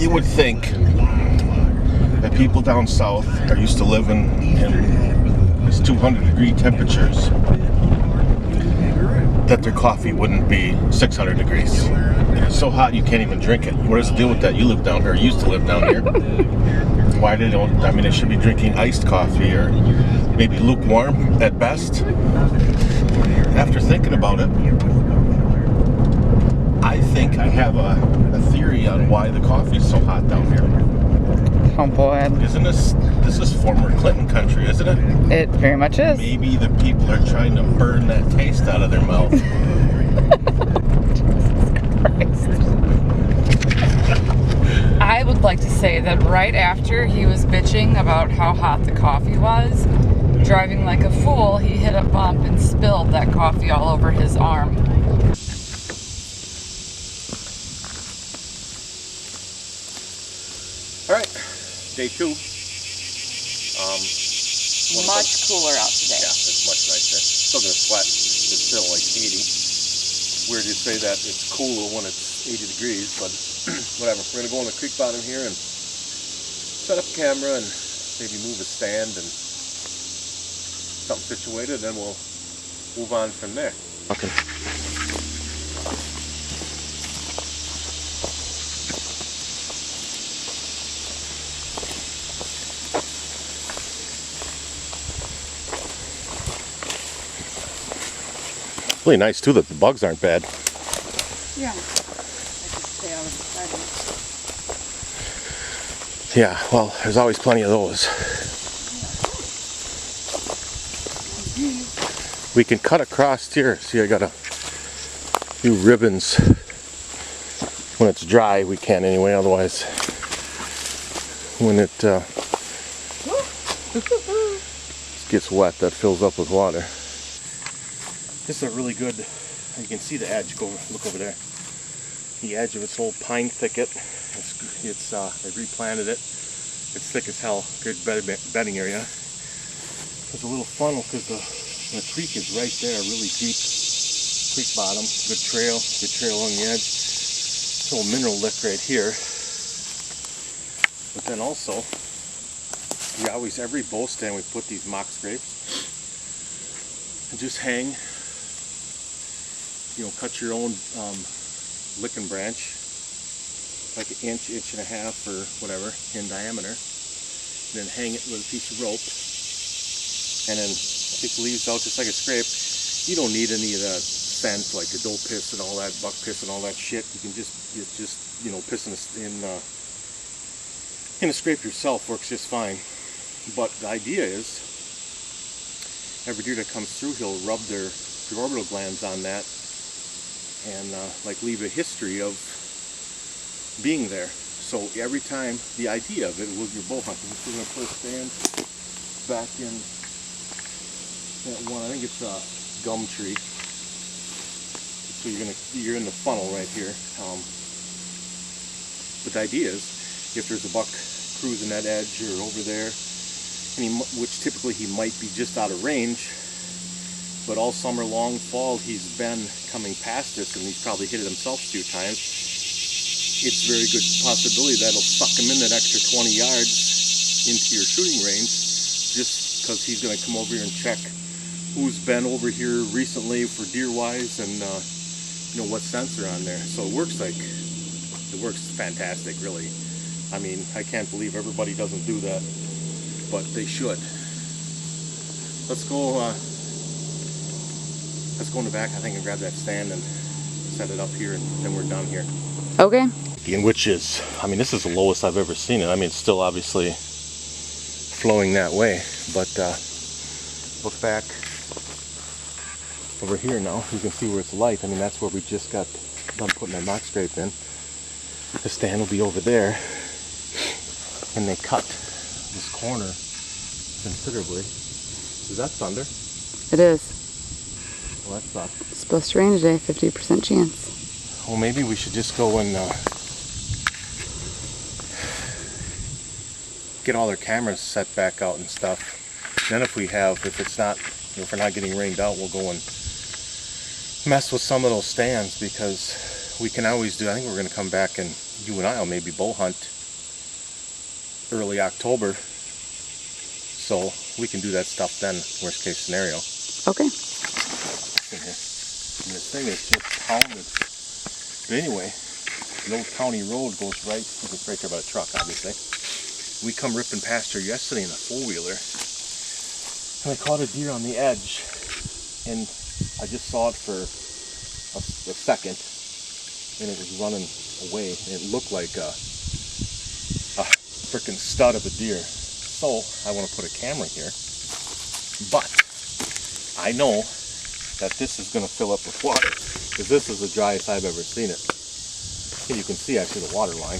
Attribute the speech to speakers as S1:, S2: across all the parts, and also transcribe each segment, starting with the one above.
S1: You would think that people down south are used to living in these 200-degree temperatures, that their coffee wouldn't be 600 degrees. It's so hot you can't even drink it. What does it do with that? You live down here, used to live down here. Why they don't, I mean, they should be drinking iced coffee or maybe lukewarm at best. After thinking about it, I think I have a theory on why the coffee is so hot down here.
S2: Oh boy.
S1: Isn't this is former Clinton country, isn't it?
S2: It very much is.
S1: Maybe the people are trying to burn that taste out of their mouth.
S2: Jesus Christ. I would like to say that right after he was bitching about how hot the coffee was, driving like a fool, he hit a bump and spilled that coffee all over his arm.
S1: Alright, day 2.
S2: Much cooler out today.
S1: Yeah, it's much nicer. Still gonna sweat. It's still like 80. Weird to say that it's cooler when it's 80 degrees, but whatever. We're gonna go on the creek bottom here and set up a camera and maybe move a stand and something situated, then we'll move on from there. Okay. Really nice too that the bugs aren't bad.
S2: Yeah. I could stay out of the
S1: Yeah, well, there's always plenty of those. We can cut across here. See, I got a few ribbons. When it's dry, we can anyway. Otherwise, when it gets wet, that fills up with water. This is a really good, you can see the edge, look over there. The edge of its old pine thicket. I replanted it. It's thick as hell, good bedding area. There's a little funnel because the creek is right there, really deep creek bottom. Good trail along the edge. This little mineral lick right here. But then also, every bow stand we put these mock scrapes and just hang. Cut your own licking branch, like an inch and a half or whatever in diameter, and then hang it with a piece of rope, and then take the leaves out just like a scrape. You don't need any of that scent like the doe piss and all that, buck piss and all that shit. You can just piss in a scrape yourself works just fine. But the idea is, every deer that comes through, he'll rub their preorbital glands on that and leave a history of being there. So every time, the idea of it was your bow hunting. We're going to put a stand back in that one. I think it's a gum tree. So you're in the funnel right here. But the idea is, if there's a buck cruising that edge or over there, and which typically he might be just out of range, but all summer long, fall, he's been coming past this, and he's probably hit it himself a few times. It's very good possibility that'll suck him in that extra 20 yards into your shooting range, just because he's going to come over here and check who's been over here recently for deer wise, and what scents are on there. So it works fantastic, really. I mean, I can't believe everybody doesn't do that, but they should. Let's go in the back, I think, and grab that stand and set it up here, and then we're done here.
S2: Okay.
S1: Which is, I mean, this is the lowest I've ever seen it. I mean, it's still obviously flowing that way, but look back over here now. You can see where it's light. I mean, that's where we just got done putting that mock scrape in. The stand will be over there, and they cut this corner considerably. Is that thunder?
S2: It is.
S1: Well, that sucks.
S2: It's supposed to rain today, 50% chance.
S1: Well, maybe we should just go and get all our cameras set back out and stuff. Then if we're not getting rained out, we'll go and mess with some of those stands, because we can always do, I think we're going to come back and you and I will maybe bow hunt early October. So we can do that stuff then, worst case scenario.
S2: Okay.
S1: And this thing is just pounded. But anyway, the old county road goes right there by the truck, obviously. We come ripping past her yesterday in a four-wheeler, and I caught a deer on the edge, and I just saw it for a second, and it was running away, and it looked like a freaking stud of a deer. So I want to put a camera here, but I know that this is going to fill up with water, because this is the driest I've ever seen it. And you can see actually the water line.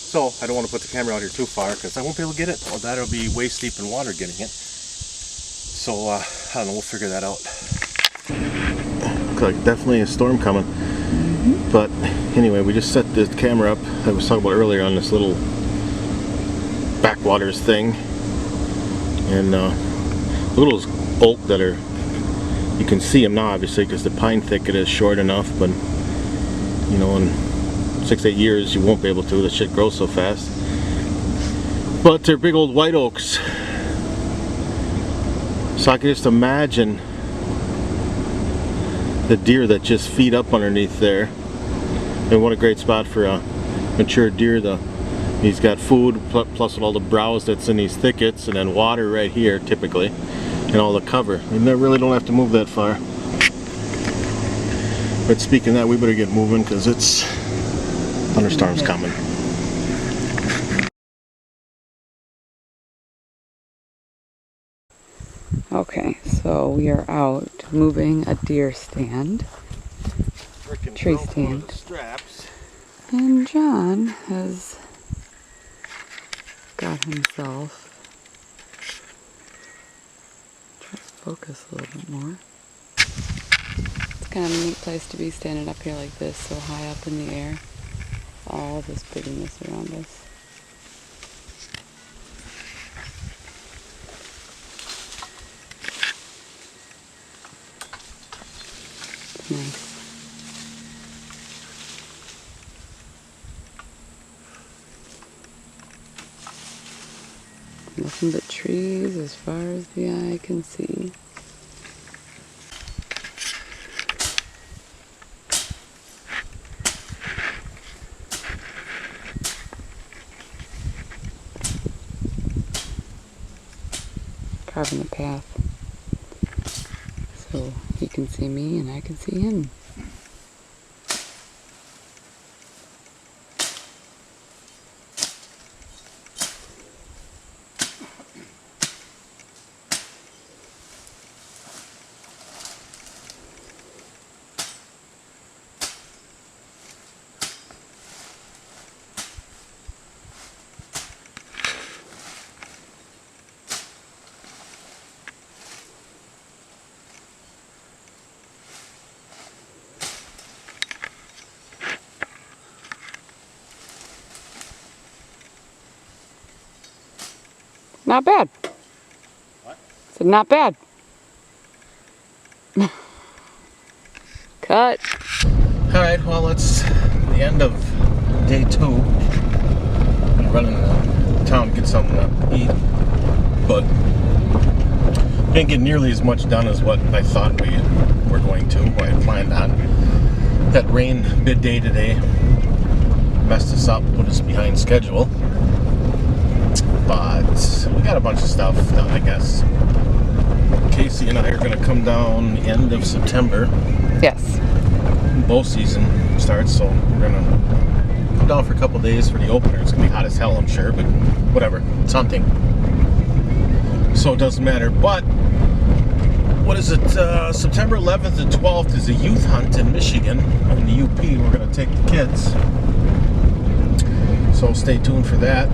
S1: So I don't want to put the camera out here too far, because I won't be able to get it. Well, that'll be waist deep in water getting it. So I don't know, we'll figure that out. Looks like definitely a storm coming. But anyway, we just set the camera up. I was talking about earlier on this little backwaters thing, and little oak that are, you can see them now obviously because the pine thicket is short enough, but you know, in 6-8 years you won't be able to. The shit grows so fast. But they're big old white oaks, so I can just imagine the deer that just feed up underneath there. And what a great spot for a mature deer. He's got food plus all the browse that's in these thickets, and then water right here typically, and all the cover. And they really don't have to move that far. But speaking of that, we better get moving because it's thunderstorms coming.
S2: Okay, so we are out moving a deer stand, tree stand, and John has got himself, try to focus a little bit more. It's kind of a neat place to be, standing up here like this, so high up in the air. All this bigness around us. It's nice. Nothing but trees as far as the eye can see. Carving a path so he can see me and I can see him. Not bad.
S1: What?
S2: I said not bad. Cut.
S1: Alright, well, it's the end of day 2. I'm running to town to get something to eat, but didn't get nearly as much done as what I thought we were going to, what I had planned on. That rain midday today messed us up, put us behind schedule. But we got a bunch of stuff done, I guess. Casey and I are going to come down end of September.
S2: Yes.
S1: Bow season starts, so we're going to come down for a couple days for the opener. It's going to be hot as hell, I'm sure, but whatever. It's hunting. So it doesn't matter. But, what is it? September 11th and 12th is a youth hunt in Michigan, in the UP. We're going to take the kids. So stay tuned for that.